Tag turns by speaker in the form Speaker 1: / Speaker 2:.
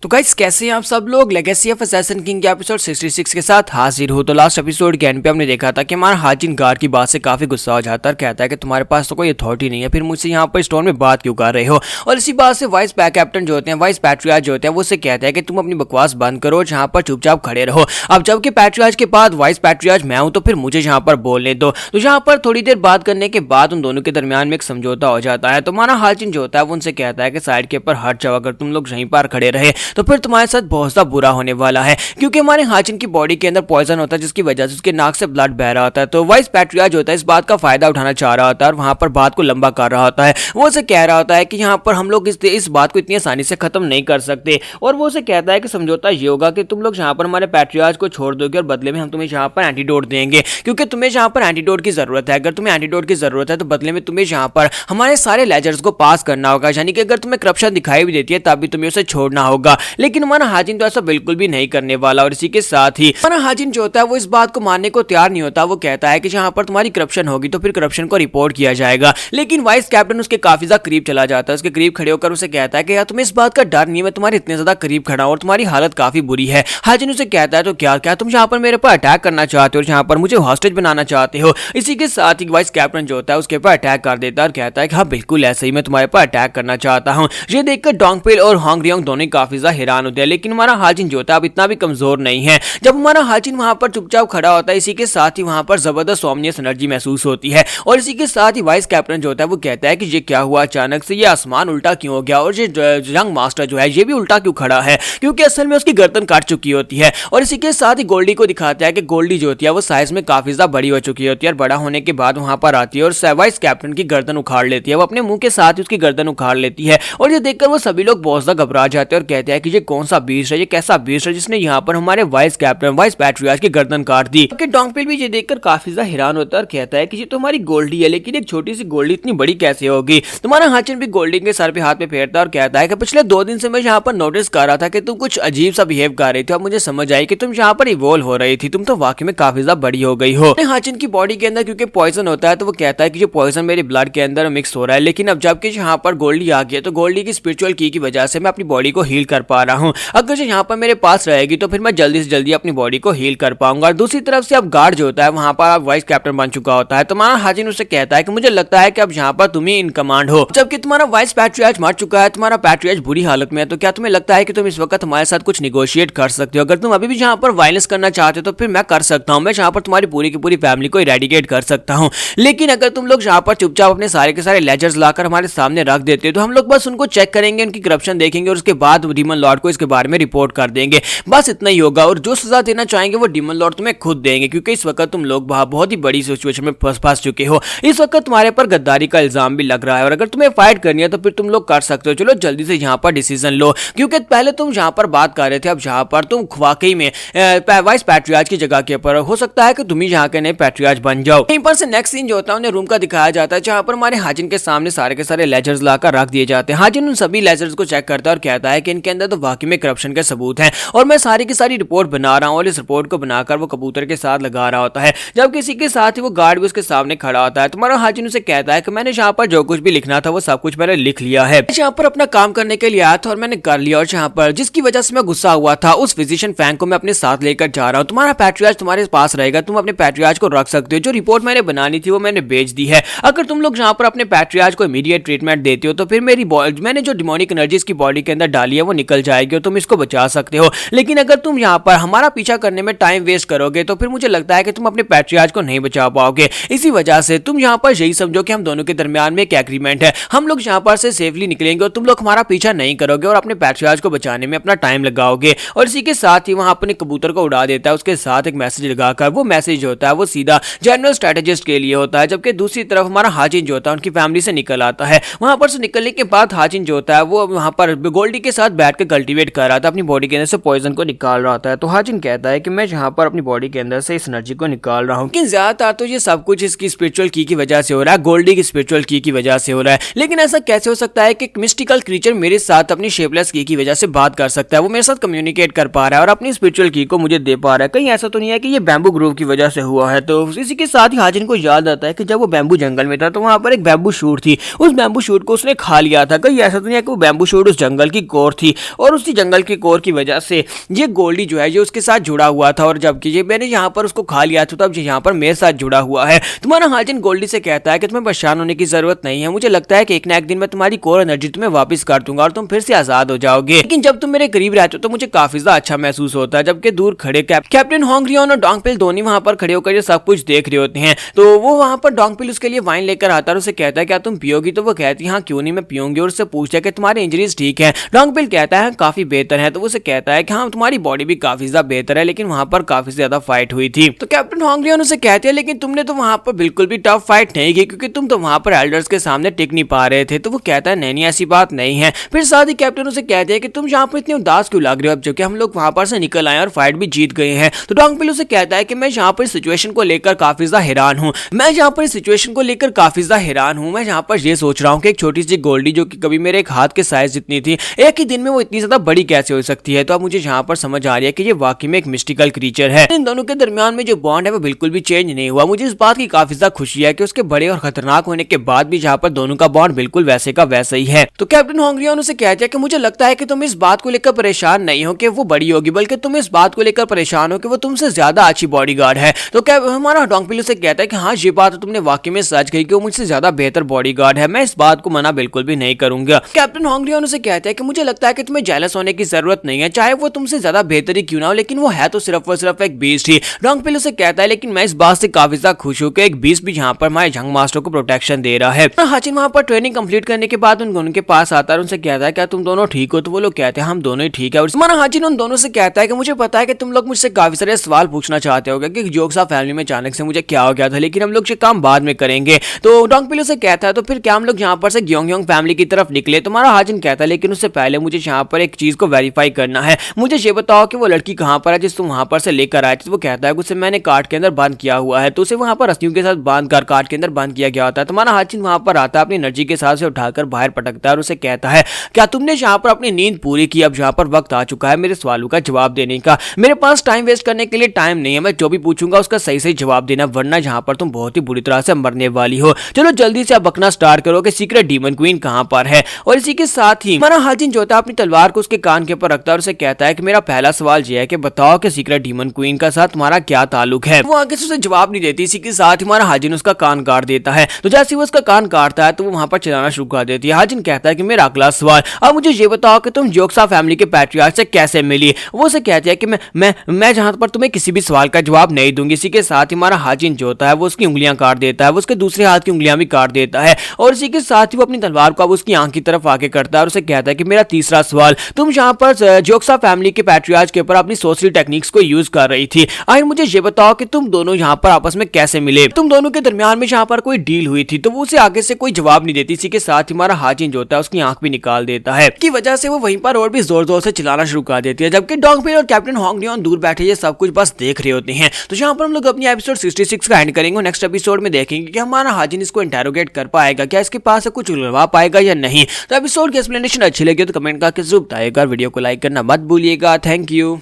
Speaker 1: तो गाइस कैसे हैं आप सब लोग। लेगेसी ऑफ असैसिन किंग के एपिसोड 66 के साथ हाजिर हो। तो लास्ट एपिसोड के एंड पे हमने देखा था कि हमारा हाजिन गार्ड की बात से काफी गुस्सा हो जाता है और कहता है कि तुम्हारे पास तो कोई अथॉरिटी नहीं है, फिर मुझसे यहाँ पर स्टोन में बात क्यों कर रहे हो। और इसी बात से वाइस कैप्टन जो होते हैं, वाइस पैट्रियार्च जो होते हैं, वो उससे कहते हैं कि तुम अपनी बकवास बंद करो, जहाँ पर चुपचाप खड़े रहो। अब जबकि पैट्रियार्च के बाद वाइस पैट्रियार्च मैं हूँ, तो फिर मुझे यहाँ पर बोलने दो। तो यहाँ पर थोड़ी देर बात करने के बाद उन दोनों के दरमियान में एक समझौता हो जाता है। तो हमारा हाजिन जो होता है वो उनसे कहता है कि साइड के ऊपर हट जाओ, अगर तुम लोग यहीं पर खड़े रहे तो फिर तुम्हारे साथ बहुत सा बुरा होने वाला है, क्योंकि हमारे हाजिन की बॉडी के अंदर पॉइजन होता है, जिसकी वजह से उसके नाक से ब्लड बह रहा होता है। तो वाइस पैट्रियार्च जो होता है इस बात का फायदा उठाना चाह रहा होता है और वहां पर बात को लंबा कर रहा होता है। वो उसे कह रहा होता है कि यहाँ पर हम लोग इस बात को इतनी आसानी से खत्म नहीं कर सकते। और वो उसे कहता है कि समझौता ये होगा कि तुम लोग यहाँ पर हमारे पैट्रियार्च को छोड़ दोगे और बदले में हम तुम्हें यहाँ पर एंटीडोट देंगे, क्योंकि तुम्हें यहाँ पर एंटीडोट की जरूरत है। अगर तुम्हें एंटीडोट की जरूरत है तो बदले में तुम्हें यहाँ पर हमारे सारे लेजर्स को पास करना होगा, यानी कि अगर तुम्हें करप्शन दिखाई भी देती है तब भी तुम्हें उसे छोड़ना होगा। लेकिन हमारा हाजिन तो ऐसा बिल्कुल भी नहीं करने वाला। और इसी के साथ ही हमारा हाजिन जो होता है वो इस बात को मानने को तैयार नहीं होता। वो कहता है कि जहां पर तुम्हारी करप्शन होगी तो फिर करप्शन को रिपोर्ट किया जाएगा। लेकिन वाइस कैप्टन उसके काफी ज्यादा करीब चला जाता है। उसके करीब खड़े होकर उसे कहता है कि यार तुम्हें इस बात का डर नहीं है, मैं तुम्हारे इतने ज्यादा करीब खड़ा हूं और तुम्हारी हालत काफी बुरी है। हाजिन उसे कहता है तो क्या तुम यहाँ पर मेरे पर अटैक करना चाहते हो और यहाँ पर मुझे हॉस्टेज बनाना चाहते हो। इसी के साथ ही वाइस कैप्टन जो होता है उसके ऊपर अटैक कर देता है और कहता है कि हाँ बिल्कुल ऐसे ही, मैं तुम्हारे पर अटैक करना चाहता हूँ। ये देखकर डोंगपेल और होंगरियोंग दोनों काफी ज्यादा हैरान होते हैं। लेकिन हमारा हाजिन जो होता है अब इतना भी कमजोर नहीं है। जब हमारा हाजिन वहां पर चुपचाप खड़ा होता है, इसी के साथ ही वहां पर जबरदस्त ओमनियस एनर्जी महसूस होती है। और इसी के साथ ही वाइस कैप्टन जो होता है वो कहता है कि ये क्या हुआ, अचानक से ये आसमान उल्टा क्यों हो गया और ये यंग मास्टर जो है ये भी उल्टा क्यों खड़ा है, क्योंकि असल में उसकी गर्दन काट चुकी होती है। और इसी के साथ ही गोल्डी को दिखाता है कि गोल्डी जो होती है वो साइज में काफी ज्यादा बड़ी हो चुकी होती है और बड़ा होने के बाद वहां पर आती है और वाइस कैप्टन की गर्दन उखाड़ लेती है। वो अपने मुंह के साथ ही उसकी गर्दन उखाड़ लेती है। और ये देखकर वो सभी लोग बहुत ज्यादा घबरा जाते हैं और कहते हैं कि ये कौन सा बीस्ट है, ये कैसा बीस्ट है जिसने यहाँ पर हमारे वाइस कैप्टन वाइस पैट्रियार्च की गर्दन काट दी। डोंगपेल भी ये देखकर काफी ज्यादा हैरान होता है और कहता है कि ये तो हमारी गोल्डी है, लेकिन एक छोटी सी गोल्डी इतनी बड़ी कैसे होगी। तुम्हारा हाजिन भी गोल्डी के सर पे हाथ पे फेरता है और कहता है कि पिछले 2 दिन से मैं यहाँ पर नोटिस कर रहा था कि तुम कुछ अजीब सा बिहेव कर रही थी। अब मुझे समझ आई कि तुम यहाँ पर इवॉल्व हो रही थी, तुम तो वाकई में काफी ज्यादा बड़ी हो गई हो। हाजिन की बॉडी के अंदर क्योंकि पॉइजन होता है तो वो कहता है कि जो पॉइजन मेरे ब्लड के अंदर मिक्स हो रहा है। लेकिन अब जबकि यहाँ पर गोल्डी आ गई है तो गोल्डी की स्पिरिचुअल की वजह से मैं अपनी बॉडी को हील कर पा रहा हूँ। अगर यहाँ पर मेरे पास रहेगी तो फिर मैं जल्दी से जल्दी अपनी बॉडी को हील कर पाऊंगा। और दूसरी तरफ से अब गार्ड जो होता है वहां पर वाइस कैप्टन बन चुका होता है। तुम्हारा हाजिन उससे कहता है कि मुझे लगता है कि अब यहाँ पर तुम ही इन कमांड हो, जबकि तुम्हारा वाइस पैट्रियार्च मर चुका है, तुम्हारा पैट्रियार्च बुरी हालत में है। तो क्या तुम्हें लगता है कि तुम इस वक्त हमारे साथ कुछ निगोशिएट कर सकते हो? अगर तुम अभी भी यहाँ पर वायलेंस करना चाहते हो तो फिर मैं कर सकता हूँ, मैं यहाँ पर तुम्हारी पूरी की पूरी फैमिली को इरेडिकेट कर सकता हूँ। लेकिन अगर तुम लोग यहाँ पर चुपचाप अपने सारे के सारे लेजर्स लाकर हमारे सामने रख देते हो तो हम लोग बस उनको चेक करेंगे, उनकी करप्शन देखेंगे और उसके बाद डीमन लॉर्ड को इसके बारे में रिपोर्ट कर देंगे। बस इतना ही होगा और जो सजा देना चाहेंगे वो डीमन लॉर्ड तुम्हें खुद देंगे, क्योंकि इस वक्त तुम लोग बहुत ही बड़ी सिचुएशन में फंस चुके हो। इस वक्त तुम्हारे पर गद्दारी का इल्जाम भी लग रहा है और अगर तुम्हें फाइट करनी है तो फिर तुम लोग कर सकते हो। चलो जल्दी से यहाँ पर डिसीजन लो, क्योंकि पहले तुम यहाँ पर बात कर रहे थे, अब यहाँ पर तुम वाकई में वाइस पैट्रियार्च की जगह के ऊपर हो सकता है कि तुम ही यहाँ के नए पैट्रियार्च बन जाओ। यहीं पर से नेक्स्ट सीन जो होता है उन्हें रूम का दिखाया जाता है, जहाँ पर हमारे हाजिन के सामने सारे के सारे लेजर्स लाकर रख दिए जाते हैं। हाजिन उन सभी लेजर्स को चेक करता है और कहता है कि इनके अंदर तो वाकई में करप्शन के सबूत हैं और मैं सारी की सारी रिपोर्ट बना रहा हूँ। और इस रिपोर्ट को बनाकर वो कबूतर के साथ लगा रहा होता है, जब किसी के साथ ही वो गार्ड भी उसके सामने खड़ा होता है। तुम्हारा हाजिन उसे कहता है कि मैंने यहाँ पर जो कुछ भी लिखना था वो सब कुछ मैंने लिख लिया है, यहाँ पर अपना काम करने के लिए आया था और मैंने कर लिया। और यहाँ पर जिसकी वजह से मैं गुस्सा हुआ था उस फिजिशियन फैंग को मैं अपने साथ लेकर जा रहा हूँ। तुम्हारा पैट्रियार्च तुम्हारे पास रहेगा, तुम अपने पैट्रियार्च को रख सकते हो। जो रिपोर्ट मैंने बनानी थी वो मैंने भेज दी है। अगर तुम लोग यहाँ पर अपने पैट्रियार्च को इमीडिएट ट्रीटमेंट देते हो तो फिर मैंने जो डिमोनिक एनर्जी इसकी बॉडी के अंदर डाली है वो निकल जाएगी और तुम इसको बचा सकते हो। लेकिन अगर तुम यहाँ पर हमारा पीछा करने में टाइम वेस्ट करोगे तो फिर मुझे लगता है कि तुम अपने पैट्रियार्च को नहीं बचा पाओगे। इसी वजह से तुम यहाँ पर यही समझो कि हम दोनों के दरमियान में एक एग्रीमेंट है, हम लोग यहाँ पर से सेफली निकलेंगे और तुम लोग हमारा पीछा नहीं करोगे और अपने पैट्रियार्च को बचाने में अपना टाइम लगाओगे। और इसी के साथ ही वहां अपने कबूतर को उड़ा देता है, उसके साथ एक मैसेज लगाकर। वो मैसेज होता है वो सीधा जनरल स्ट्रेटेजिस्ट के लिए होता है, जबकि दूसरी तरफ हमारा हाजिन जो होता है उनकी फैमिली से निकल आता है। वहां पर से निकलने के बाद हाजिन जो होता है वो वहां पर गोल्डी के साथ बैठ कर कल्टीवेट कर रहा था, अपनी बॉडी के अंदर से पॉइजन को निकाल रहा था। तो हाजिन कहता है कि मैं यहाँ पर अपनी बॉडी के अंदर से इस एनर्जी को निकाल रहा हूँ। लेकिन ज्यादातर तो ये सब कुछ इसकी स्पिरिचुअल की वजह से हो रहा है, गोल्डी की स्पिरिचुअल की वजह से हो रहा है। लेकिन ऐसा कैसे हो सकता है कि मिस्टिकल क्रीचर मेरे साथ अपनी शेपलेस की वजह से बात कर सकता है, वो मेरे साथ कम्युनिकेट कर पा रहा है और अपनी स्पिरिचुअल की को मुझे दे पा रहा है? कहीं ऐसा तो नहीं है कि ये बैम्बू ग्रोव की वजह से हुआ है? तो इसी के साथ ही हाजिन को याद आता है कि जब वो बैम्बू जंगल में था तो वहां पर एक बैम्बू शूट थी, उस बैम्बू शूट को उसने खा लिया था। कहीं ऐसा तो नहीं है कि वो बैम्बू शूट उस जंगल की कोर थी? और उसी जंगल के कोर की वजह से ये गोल्डी जो है ये उसके साथ जुड़ा हुआ था, और जबकि ये मैंने यहाँ पर उसको खा लिया था, तब यहाँ पर मेरे साथ जुड़ा हुआ है। तुम्हारा हाजिन गोल्डी से कहता है कि तुम्हें परेशान होने की जरूरत नहीं है, मुझे लगता है कि एक ना एक दिन मैं तुम्हारी कोर एनर्जी तुम्हें वापस कर दूंगा और तुम फिर से आजाद हो जाओगे, लेकिन जब तुम मेरे करीब रहते हो तो मुझे काफी ज्यादा अच्छा महसूस होता है। जबकि दूर खड़े कैप्टन होंगरियन और डोंगपिल दोनों वहां पर खड़े होकर सब कुछ देख रहे होते हैं, तो वो वहां पर डोंगपिल उसके लिए वाइन लेकर आता है और उसे कहता है क्या तुम पियोगी, तो वो कहती है हाँ क्यों नहीं मैं पीऊंगी, और उससे पूछता है कि तुम्हारी इंजरीज ठीक है। डोंगपिल कहता है काफी बेहतर है, तो वो उसे कहता है कि हाँ तुम्हारी बॉडी भी काफी ज्यादा बेहतर है, लेकिन वहां पर काफी ज्यादा फाइट हुई थी। तो कैप्टन होंगरियन उसे कहती है लेकिन तुमने तो वहां पर बिल्कुल भी टफ फाइट नहीं की, क्योंकि तुम तो वहां पर एल्डर्स के सामने टिक नहीं पा रहे थे। तो वो कहता है नहीं ऐसी बात नहीं है। फिर साथ ही कैप्टन उसे कहते हैं कि तुम यहाँ पर इतने उदास क्यों लग रहे हो, अब जबकि हम लोग वहां पर से निकल आए और फाइट भी जीत गए हैं। तो डोंगपिल उसे कहता है कि मैं यहाँ पर सिचुएशन को लेकर काफी ज्यादा हैरान हूँ, मैं यहाँ पर सिचुएशन को लेकर काफी ज्यादा हैरान हूँ। मैं यहाँ पर ये सोच रहा हूँ कि एक छोटी सी गोल्डी जो कि कभी मेरे एक हाथ के साइज जितनी थी, एक ही दिन में वो इतनी ज्यादा बड़ी कैसे हो सकती है। तो अब मुझे यहाँ पर समझ आ रही है कि ये वाकई में एक मिस्टिकल क्रीचर है। इन दोनों के दरमियान में जो बॉन्ड है वो बिल्कुल भी चेंज नहीं हुआ। मुझे इस बात की काफी ज्यादा खुशी है कि उसके बड़े और खतरनाक होने के बाद भी यहाँ पर दोनों का बॉन्ड बिल्कुल वैसे का वैसा ही है। तो कैप्टन होंगरियन उसे कहते हैं कि मुझे लगता है कि तुम इस बात को लेकर परेशान नहीं हो कि वो बड़ी होगी, बल्कि तुम इस बात को लेकर परेशान हो कि वो तुमसे ज्यादा अच्छी बॉडीगार्ड है। तो क्या हमारा डोंगपिल उसे कहता है कि हाँ ये बात तुमने वाकई में सच कही कि वो मुझसे ज्यादा बेहतर बॉडीगार्ड है, मैं इस बात को मना बिल्कुल भी नहीं करूंगा। कैप्टन होंगरियन उसे कहता है कि मुझे लगता है कि तुम्हें जेलस होने की जरूरत नहीं है, चाहे वो तुमसे ज्यादा बेहतर ही क्यों ना हो, लेकिन वो है तो सिर्फ और सिर्फ एक बीस्ट ही। डोंगपिल उसे कहता है लेकिन मैं इस बात से काफी ज्यादा खुश हूँ कि एक बीस्ट भी यहाँ पर हमारे जंग मास्टर को प्रोटेक्शन दे रहा है। हाचिन वहां पर ट्रेनिंग कंप्लीट करने के बाद उनके पास आता है और उनसे कहता है क्या तुम दोनों ठीक हो, तो वो लोग कहते हैं हम दोनों ही ठीक है। और हमारा हाचिन उन दोनों से कहता है कि मुझे पता है कि तुम लोग मुझसे काफी सारे सवाल पूछना चाहते होगे कि जोक्सा फैमिली में अचानक से मुझे क्या हो गया था, लेकिन हम लोग ये काम बाद में करेंगे। तो डोंगपिल उसे कहता है तो फिर क्या हम लोग यहाँ पर से ग्योंगयोंग फैमिली की तरफ निकले। तुम्हारा हाजिन कहता है लेकिन उससे पहले मुझे यहाँ पर एक चीज को वेरीफाई करना है, मुझे ये बताओ कि वो लड़की कहाँ पर है जिस तुम वहां पर से लेकर आए थे। तो वो कहता है कि उसे मैंने कार्ड के अंदर बंद किया हुआ है, तो उसे वहां पर रस्सियों के साथ बांध कर कार्ड के अंदर बंद किया गया होता है। तुम्हारा हाजिन वहां पर आता है, अपनी एनर्जी के साथ से उठाकर बाहर पटकता है और उसे कहता है क्या तुमने यहाँ पर अपनी नींद पूरी की, अब यहाँ पर वक्त आ चुका है मेरे सवालों का जवाब देने का, मेरे पास टाइम वेस्ट करने के लिए टाइम नहीं है, मैं जो भी पूछूंगा उसका सही सही जवाब देना, वरना यहाँ पर तुम बहुत ही बुरी तरह से मरने वाली हो। चलो जल्दी से आप बकना स्टार्ट करो कि सीक्रेट डीमन क्वीन कहाँ पर है। और इसी के साथ ही हमारा हाजिन जो होता है अपनी तलवार को उसके कान के ऊपर रखता है और उसे कहता है कि मेरा पहला सवाल यह है कि बताओ कि सीक्रेट डीमन क्वीन का साथ तुम्हारा क्या ताल्लुक है। वो आगे से उसे जवाब नहीं देती, इसी के साथ हमारा हाजिन उसका कान काट देता है। तो जैसे वो उसका कान काटता है तो वो वहां पर चलाना शुरू कर देती है। हाजिन कहता है कि मेरा अगला सवाल अब मुझे ये बताओ कि तुम जोक्सा फैमिली के पैट्रियार्क से कैसे मिली। वो उसे कहती है कि मैं जहां पर तुम्हें किसी भी सवाल का जवाब नहीं दूंगी। इसी के साथ ही हमारा हाजिन जो होता है वो उसकी उंगलियां काट देता है, वो उसके दूसरे हाथ की उंगलियां भी काट देता है। और इसी के साथ ही वो अपनी तलवार को अब उसकी आंख की तरफ आगे करता है और उसे कहता है कि मेरा तीसरा सवाल, तुम यहाँ पर जोक्सा फैमिली के पैट्रियार्क के ऊपर अपनी सोशल टेक्निक्स को यूज कर रही थी, आखिर मुझे ये बताओ कि तुम दोनों यहाँ पर आपस में कैसे मिले, तुम दोनों के दरमियान में यहाँ पर कोई डील हुई थी। तो वो उसे आगे से कोई जवाब नहीं देती। इसी के साथ ही हमारा हाजिन जो होता है उसकी आंख भी निकाल देता है, की वजह से वो वहीं पर और भी जोर जोर से चिल्लाना शुरू कर देती है, जबकि डोंगपिल और कैप्टन होंगरियन दूर बैठे ये सब कुछ बस देख रहे होते हैं। तो यहाँ पर हम लोग अपनी एपिसोड 66 का एंड करेंगे। नेक्स्ट एपिसोड में देखेंगे कि हमारा हाजिन इसको इंटेरोगेट कर पाएगा, क्या इसके पास कुछ उलझवा पाएगा या नहीं। तो एपिसोड की एक्सप्लेनेशन अच्छी लगी तो कमेंट करके जरूर बताइएगा, वीडियो को लाइक करना मत भूलिएगा। Thank you.